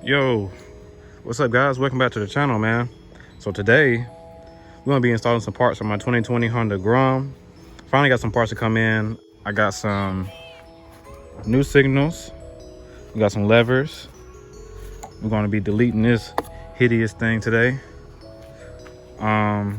Yo, what's up guys? Welcome back to the channel, man. So today we're gonna be installing some parts on my 2020 Honda Grom. Finally got some parts to come in. I got some new signals, we got some levers. We're gonna be deleting this hideous thing today. I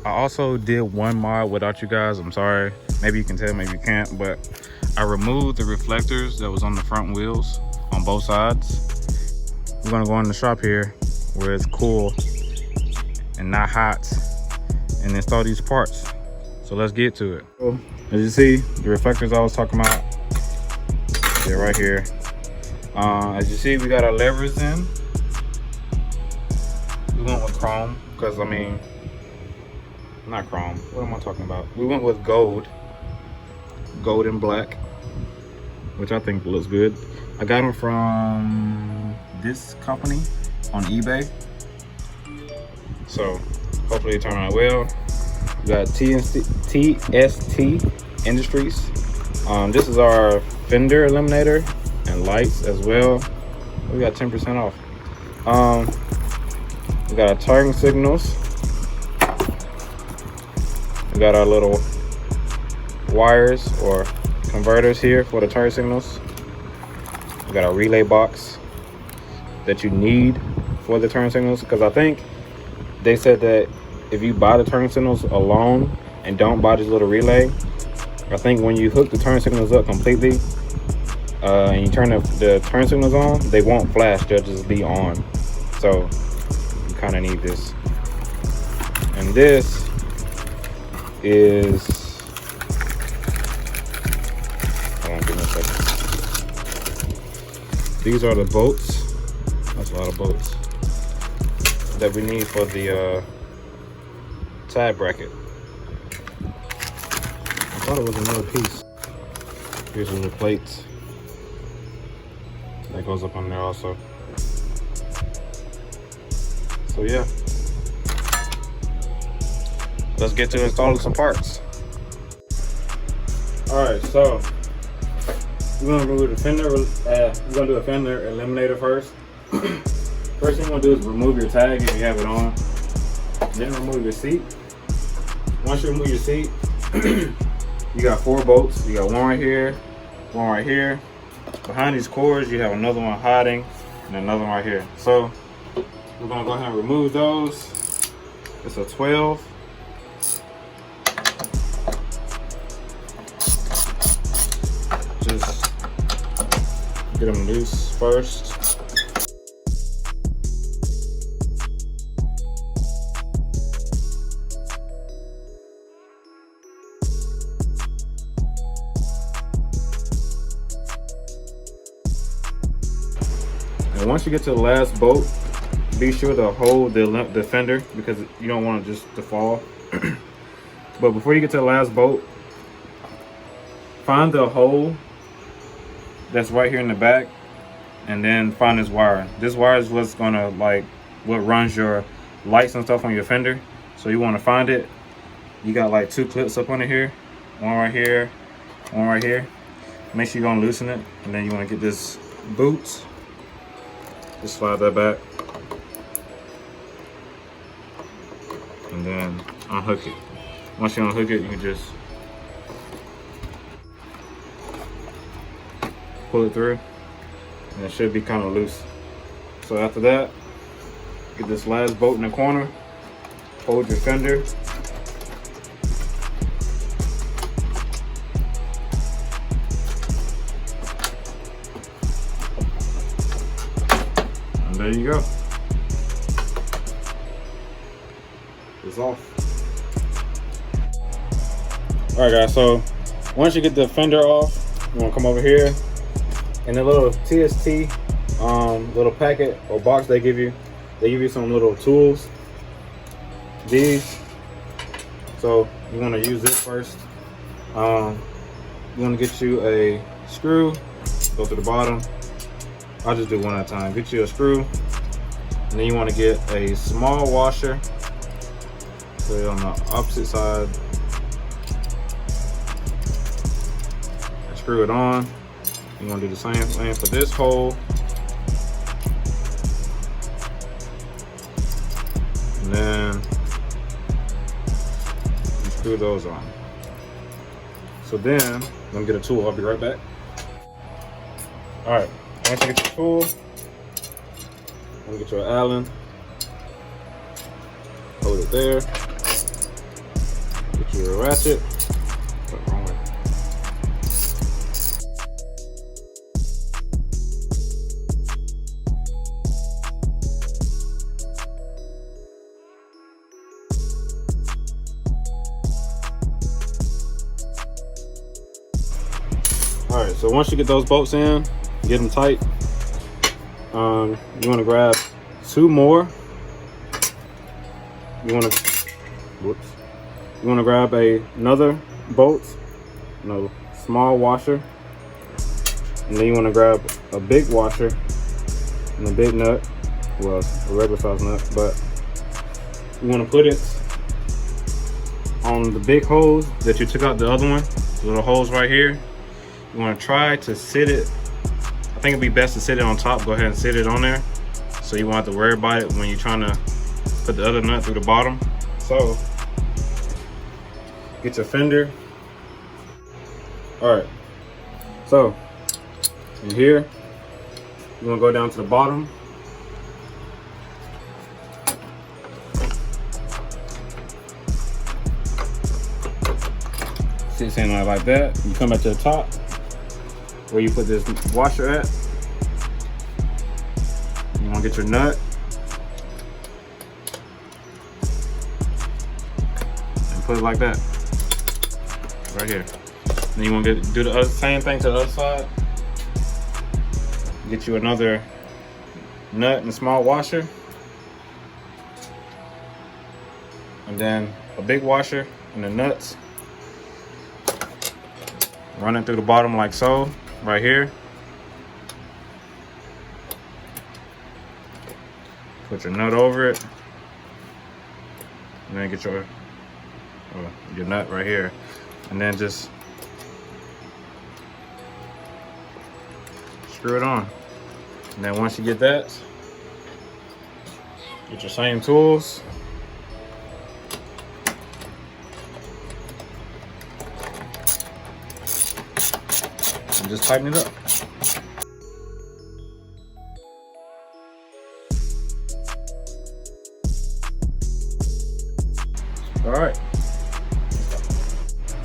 also did one mod without you guys. I'm sorry, maybe you can tell, maybe you can't, but I removed the reflectors that was on the front wheels on both sides. We're gonna go in the shop here where it's cool and not hot and install these parts. So let's get to it. As you see, the reflectors I was talking about, they're right here. As you see, we got our levers in. We went with chrome because, I mean, not chrome, what am I talking about? We went with gold and black, which I think looks good. I got them from this company on eBay, so hopefully it turned out well. We got TST Industries. This is our Fender Eliminator and lights as well. We got 10% off. We got our turn signals. We got our little wires or converters here for the turn signals. We got our relay box that you need for the turn signals, because I think they said that if you buy the turn signals alone and don't buy this little relay, I think when you hook the turn signals up completely and you turn the turn signals on, they won't flash, they'll just be on. So you kind of need this. And this is, hold on, give me a second. These are the bolts. That's a lot of bolts that we need for the tab bracket. I thought it was another piece. Here's some plates that goes up on there also. So yeah, let's get to installing some parts. All right, so we're gonna remove the fender. We're gonna do a fender eliminator first. First thing you want to do is remove your tag if you have it on. Then remove your seat. Once you remove your seat, you got 4 bolts. You got one right here, one right here. Behind these cords, you have another one hiding and another one right here. So we're gonna go ahead and remove those. It's a 12. Just get them loose first. And once you get to the last bolt, be sure to hold the fender, because you don't want it just to fall. But before you get to the last bolt, find the hole that's right here in the back, and then find this wire. This wire is what's gonna, like, what runs your lights and stuff on your fender. So you want to find it. You got like 2 clips up under here, one right here, one right here. Make sure you're gonna loosen it, and then you want to get this boot. Just slide that back, and then unhook it. Once you unhook it, you can just pull it through, and it should be kind of loose. So after that, get this last bolt in the corner, hold your fender, and there you go. It's off. All right guys, so once you get the fender off, you want to come over here, and the little TST little packet or box they give you some little tools, these. So you want to use this first. You want to get you a screw, go to the bottom. I'll just do one at a time. Get you a screw, and then you want to get a small washer, so you're on the opposite side. Screw it on. You want to do the same thing for this hole. And then you screw those on. So then, let me get a tool, I'll be right back. All right, once you get your tool, let me get your Allen. Hold it there. Get your ratchet. Wrong way. All right, so once you get those bolts in, get them tight. You want to grab 2 more. You want to grab another bolt, small washer, and then you want to grab a big washer and a big nut, well, a regular size nut, but you want to put it on the big holes that you took out the other one, the little holes right here. You want to try to sit it, I think it'd be best to sit it on top. Go ahead and sit it on there so you won't have to worry about it when you're trying to put the other nut through the bottom. So get your fender. All right, so in here you want to go down to the bottom. Sits in like that. You come back to the top where you put this washer at. You want to get your nut and put it like that right here. Then you want to do the same thing to the other side. Get you another nut and a small washer, and then a big washer and the nuts. Run it through the bottom like so, right here. Put your nut over it, and then get your nut right here, and then just screw it on. And then once you get that, get your same tools. And just tighten it up.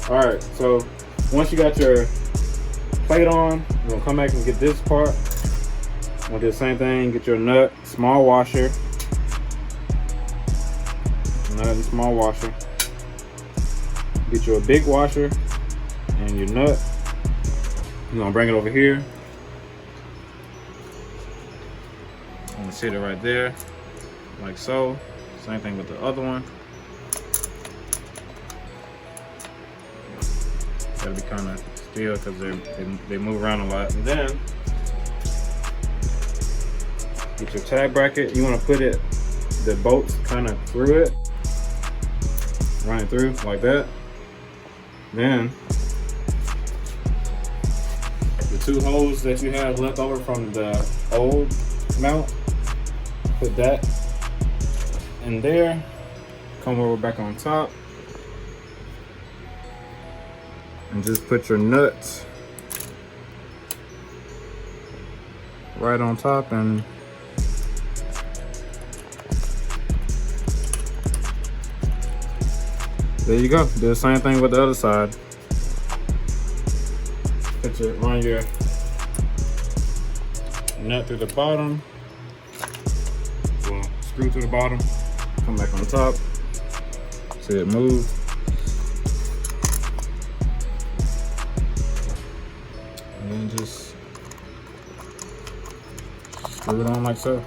All right, so once you got your plate on, you're gonna come back and get this part. I'm gonna do the same thing, get your nut, small washer, nut and small washer. Get you a big washer and your nut. You're gonna bring it over here. I'm gonna sit it right there, like so. Same thing with the other one. Gotta be kind of still because they move around a lot. And then get your tag bracket. You want to put the bolts kind of through it, run it through like that. Then the 2 holes that you have left over from the old mount, put that in there. Come over back on top. And just put your nuts right on top, and there you go. Do the same thing with the other side. Run your nut through the bottom, screw to the bottom, come back on top, see it move. And then just screw it on like so.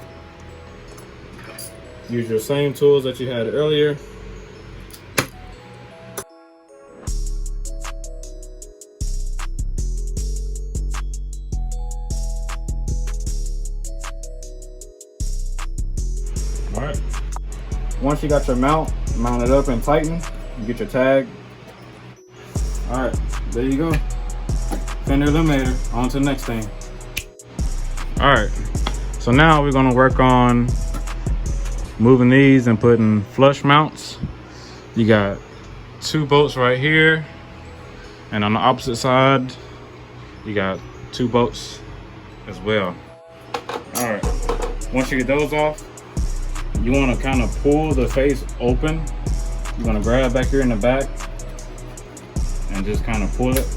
Use your same tools that you had earlier. All right. Once you got your mount mounted up and tightened, you get your tag. All right, there you go. Fender Eliminator, on to the next thing. All right, so now we're gonna work on moving these and putting flush mounts. You got 2 bolts right here, and on the opposite side you got 2 bolts as well. All right, once you get those off, you want to kind of pull the face open. You're going to grab back here in the back and just kind of pull it.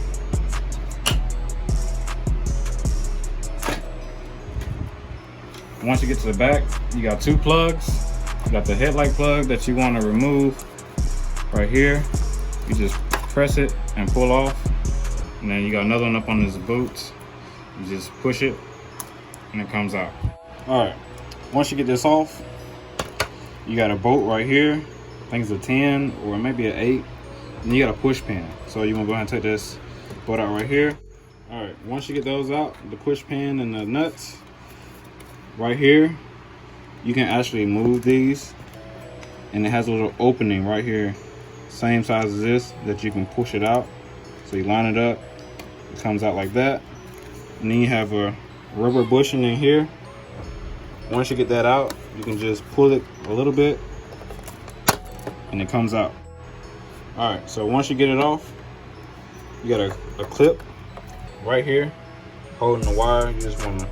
Once you get to the back, you got 2 plugs. You got the headlight plug that you want to remove right here. You just press it and pull off. And then you got another one up on this boot. You just push it and it comes out. All right, once you get this off, you got a bolt right here. I think it's a 10 or maybe an 8. And you got a push pin. So you want to go ahead and take this bolt out right here. All right, once you get those out, the push pin and the nuts right here, you can actually move these, and it has a little opening right here, same size as this, that you can push it out. So you line it up, it comes out like that. And then you have a rubber bushing in here. Once you get that out, you can just pull it a little bit and it comes out. All right, so once you get it off, you got a clip right here holding the wire. You just want to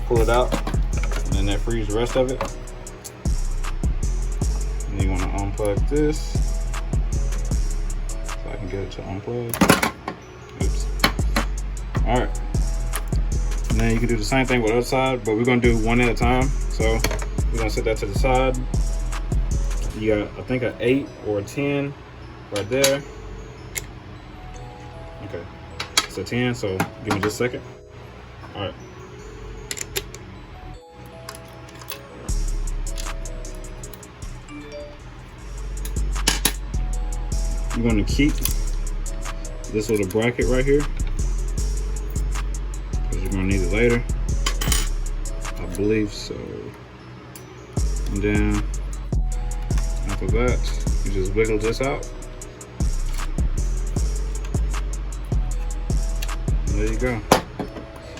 pull it out, and then that frees the rest of it. And you want to unplug this, so I can get it to unplug. Oops. All right. And then you can do the same thing with the other side, but we're gonna do one at a time. So we're gonna set that to the side. You got, I think, an 8 or a 10 right there. Okay, it's a 10, so give me just a second. All right. You're going to keep this little bracket right here because you're going to need it later, I believe so. And then after that, you just wiggle this out. And there you go.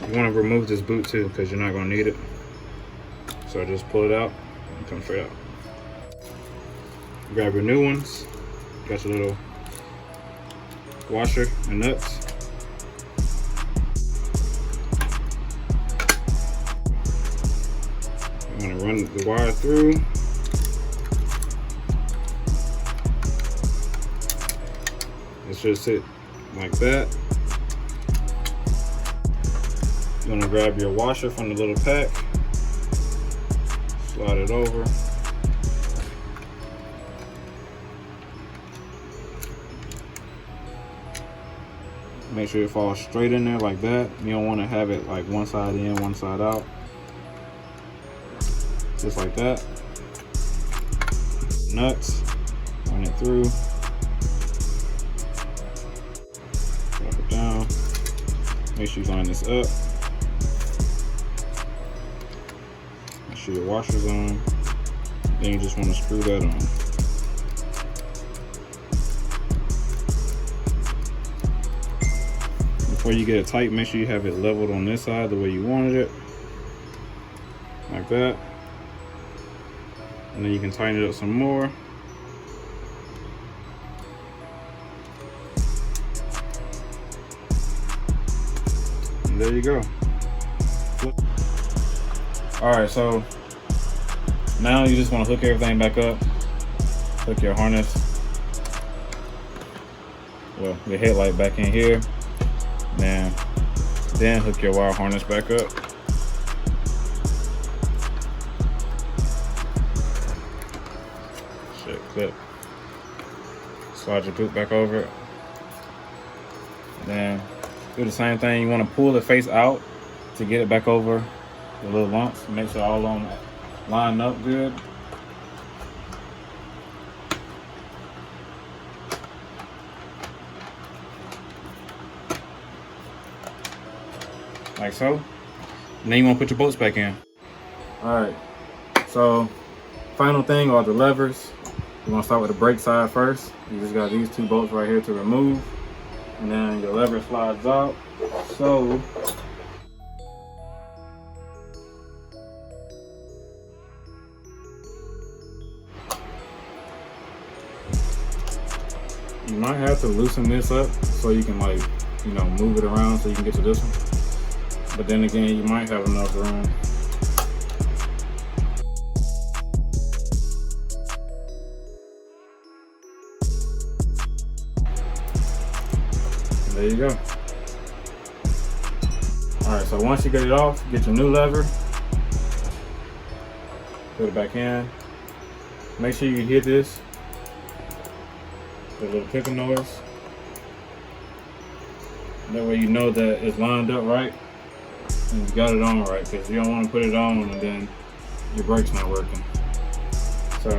You want to remove this boot too because you're not going to need it. So just pull it out and come straight out. Grab your new ones. Got your little washer and nuts. I'm gonna run the wire through. It should sit like that. You're gonna grab your washer from the little pack, slide it over. Make sure it falls straight in there like that. You don't want to have it like one side in, one side out. Just like that. Nuts, run it through. Drop it down. Make sure you line this up. Make sure your washer's on. Then you just want to screw that on. Before you get it tight, make sure you have it leveled on this side the way you wanted it. Like that. And then you can tighten it up some more. And there you go. Alright, so now you just want to hook everything back up. Hook your harness, well, your headlight back in here. Then hook your wire harness back up. Shit, clip. Slide your boot back over it. Then do the same thing. You want to pull the face out to get it back over the little lumps. Make sure all of them line up good. Like so. And then you want to put your bolts back in. Alright, so final thing are the levers. You want to start with the brake side first. You just got these 2 bolts right here to remove. And then your lever slides out. So might have to loosen this up so you can, like, you know, move it around so you can get to this one. But then again, you might have enough room. And there you go. Alright, so once you get it off, get your new lever. Put it back in. Make sure you hear this. The little clicking noise. That way you know that it's lined up right and you got it on right, because you don't want to put it on and then your brake's not working. So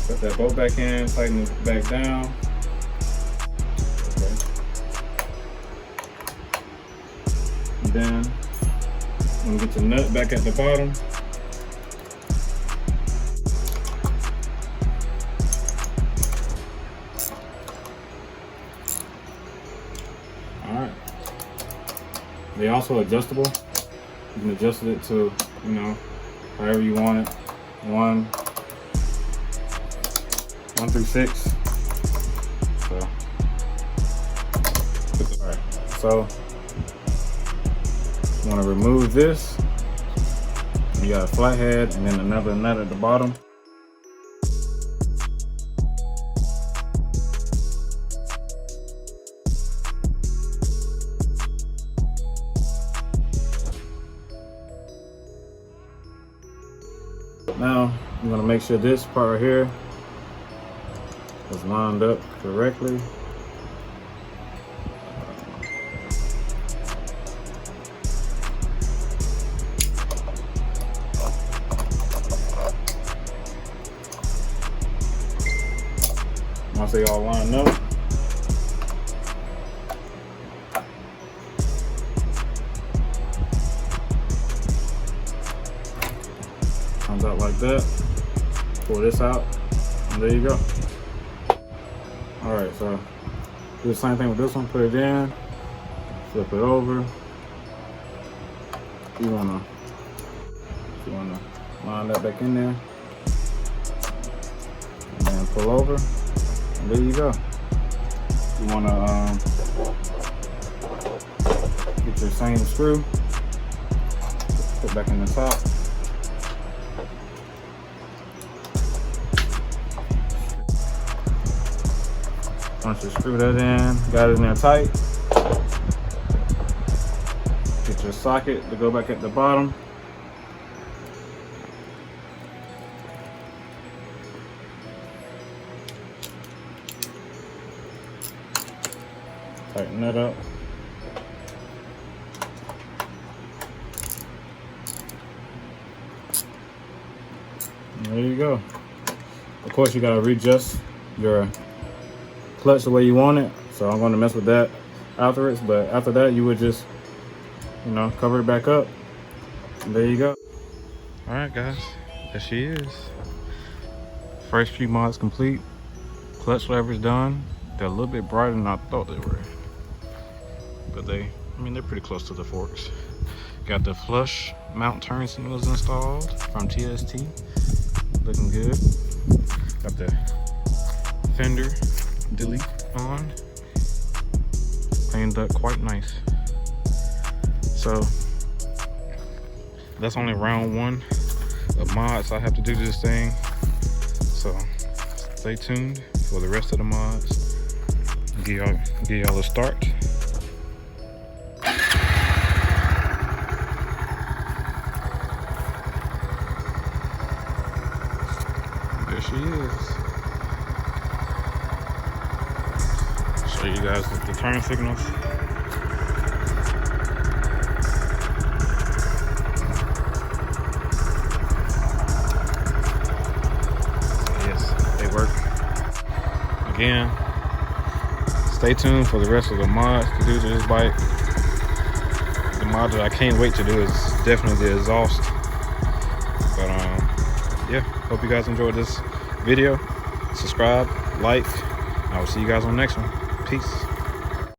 put that bolt back in, tighten it back down. Okay. And then I'm gonna get the nut back at the bottom. Alright. They're also adjustable. You can adjust it to, you know, however you want it. One through 6. So, alright. So you want to remove this. You got a flathead and then another nut at the bottom. Now I'm going to make sure this part right here is lined up correctly. Once they all line up, comes out like that. Pull this out, and there you go. All right, so do the same thing with this one. Put it in, flip it over. If you wanna line that back in there, and then pull over. And there you go. You want to get your same screw, put back in the top. Once you screw that in, got it in there tight. Get your socket to go back at the bottom. Tighten that up. And there you go. Of course, you gotta readjust your clutch the way you want it. So I'm gonna mess with that afterwards. But after that, you would just, you know, cover it back up. And there you go. All right, guys, there she is. First few mods complete. Clutch levers done. They're a little bit brighter than I thought they were. But they're pretty close to the forks. Got the flush mount turn signals installed from TST. Looking good. Got the fender delete on. Cleaned up quite nice. So that's only round 1 of mods I have to do to this thing. So stay tuned for the rest of the mods. Give y'all a start. There she is. Show you guys the turn signals. Yes, they work. Again, stay tuned for the rest of the mods to do to this bike. The mod that I can't wait to do is definitely the exhaust. But yeah, hope you guys enjoyed this video. Subscribe, like, and I will see you guys on the next one. Peace.